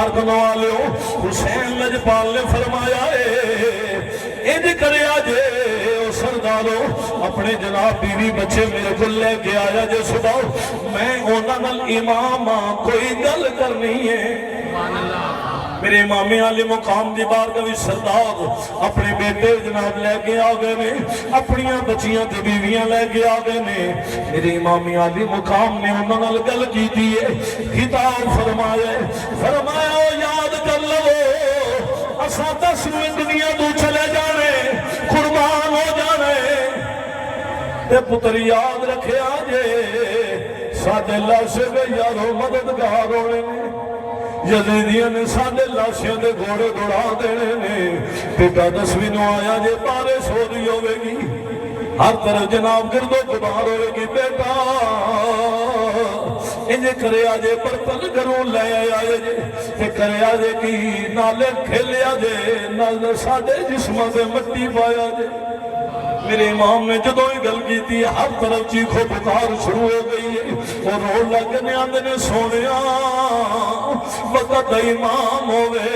حسین لجپال نے فرمایا انج کریا جے او سردارو اپنے جناب بیوی بچے میرے کو لے کے آیا جے صبح میں انہاں نال امام کوئی گل کرنی ہے میرے امام علی مقام دی بارگاہ وچ سردار اپنے بیٹے جناب لے کے آ گئے نے اپنی بچیاں تے بیویاں لے کے آ گئے نے میرے امام علی مقام نے انہاں نال گل کیتی ہے خطاب فرمایا او یاد کر لو اساں 10 منٹ دنیا تو چلے جانے قربان ہو جانے تے پتر یاد رکھیا جے ساڈے لاشے دے یارو مددگار ہونے نے یزیدیاں نے ساڈے لاشیاں دے گھوڑے دوڑا دینے نے بیٹا 10ویں نو آیا جے پارے سو دی ہوے گی ہر طرف جناب گرد و غبار ہوے گی بیٹا انجے کرے آجے پرپل کروں لے آئے جے تے کرے آجے کی نالے کھیلے آجے نال ساڈے جسمہ سے مٹی پایا جے میرے امام نے جدوں ہی گل کی تھی ہر طرف چیخو پکار شروع ہو گئی ہے اور روڑ لگنے آندے نے سونیا وقت امام ہوئے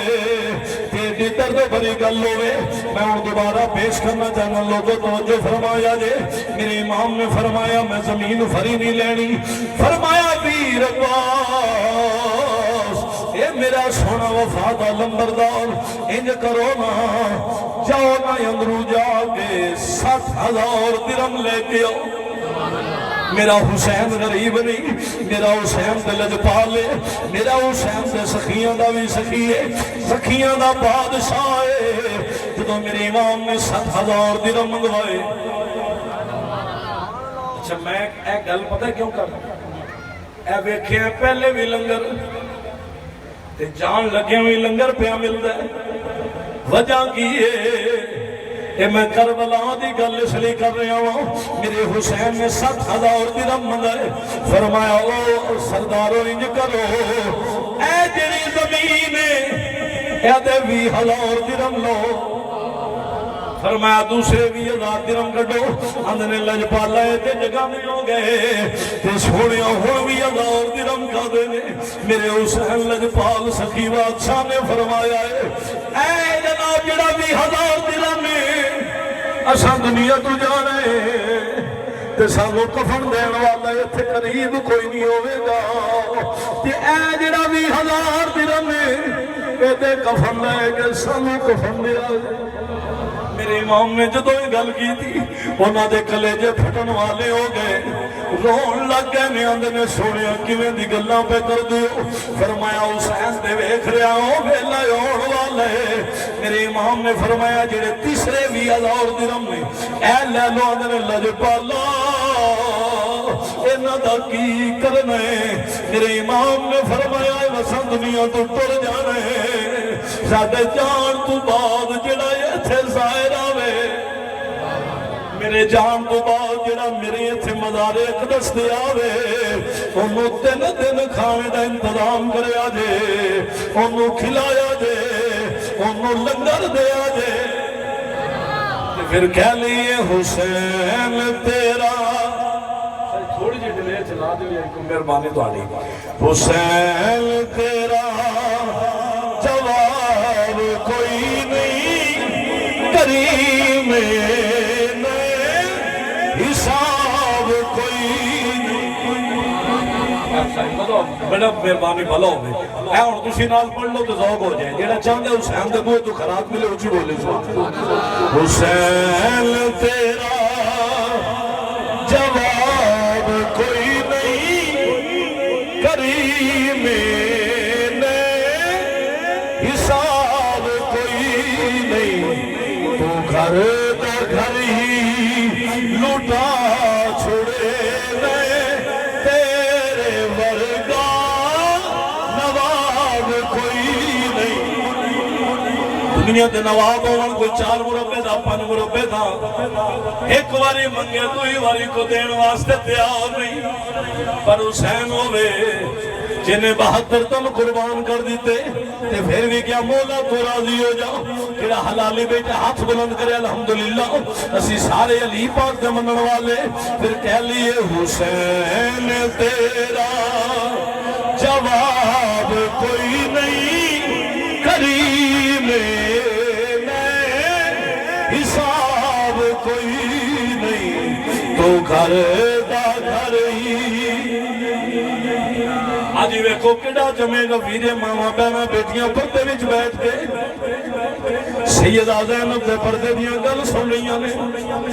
تیری درد بھری گل ہوئے میں ان دوبارہ پیش کرنا چاہنا لوگوں توجہ فرمایا جے میرے امام نے فرمایا میں زمین فری نہیں لینی فرمایا پیر عباس اے میرا سونا وفادہ لمبردار انج کرو نا جاؤ نا اندرو جا کے 60,000 درم لے کے آؤ میرا حسین غریب نہیں میرا حسین دے لجپال ہے میرا حسین دے سخیاں دا بھی سخی ہے سخیاں دا بادشاہ ہے جدو میرے امام نے 60,000 درم منگوائے اچھا میں ایک گل پتہ کیوں کر اے ویکھے ہیں پہلے بھی لنگر تے جان لگے ہوئی لنگر پہ ملتا ہے وجہ کی ہے میں کربلا دی گل اس لیے کر رہا ہوں میرے حسین نے 60,000 درم منگائے فرمایا او سردارو انج کرو اے جڑی زمین اے دے 20,000 درم لو فرمایا دوسرے 20,000 درم کٹو اندنے لجپالا ہے تے جگہ میں ہو گئے تے سونیا ہو 20,000 درم کا دینے میرے حسین لجپال سخی بادشاہ نے فرمایا ہے اے جناب جڑا 20,000 درم اساں دنیا تو جانے تے سانو کفن دین والا ایتھے قریب کوئی نہیں ہوئے گا تے اے جڑا 20,000 درم اے دے کفن لے کے سانو کفن دیا میرے امام نے جدو ہی گل کی تھی انہاں دے کلیجے پھٹن والے ہو گئے رون لگ گئے نے آندے نے سونیا کیویں دی گلاں پہ کر دیو فرمایا حسین دے ویکھ رہا ہوں ویلا ہون والے میرے امام نے فرمایا جڑے تیسرے 20,000 درم نے اے لے لو آندے نے لجپالا انہاں دا کی کرنا ہے میرے امام نے فرمایا وسن دنیا تو ٹر جانا ہے ساڈے جان تو بعد جڑا ایتھے ظاہر آوے میرے جان تو بعد جڑا میرے ایتھے مزار اقدس تے آوے انہوں 3 دن کھانے دا انتظام کریا جے انہوں کھلایا جے انہوں لنگر دیا جے پھر کہہ لیے حسین تیرا تھوڑی جی ڈلے چلا دے مہربانی تو آنی حسین تیرا جواب کوئی نہیں کریم حساب کوئی بڑا مہربانی بھلا ہوئے اے اور تسی نال پڑھ لو تو ذوق ہو جائے جیڑا چاہندے حسین دے بوئے تو خراب ملے اچھی بولے حسین تیرا جواب کوئی نہیں کریم حساب کوئی نہیں تو گھر تو گھر ہی لوٹا چھوڑے تیرے ورگا نواب کوئی نہیں دنیا دے نواب ہون کوئی 4 مربے دا 5 مربے دا ایک واری منگے دوئی واری کو دین واسطے تیار نہیں پر حسین ہوئے جنہیں 72 تن قربان کر دیتے تے پھر بھی کیا مولا تو راضی ہو جاؤ کیڑا حلالی بیٹا ہاتھ بلند کرے الحمدللہ اسی سارے علی پاک دے منن والے پھر کہہ لیے حسین تیرا جواب کوئی نہیں کوئی نہیں تو گھر دا گھر ہی آج ویکھو کیڑا جمے گا ویرے ماما بہنا بیٹیاں پردے وچ بیٹھ کے سیدہ زینب دے پردے دیاں گل سن رہی ہیں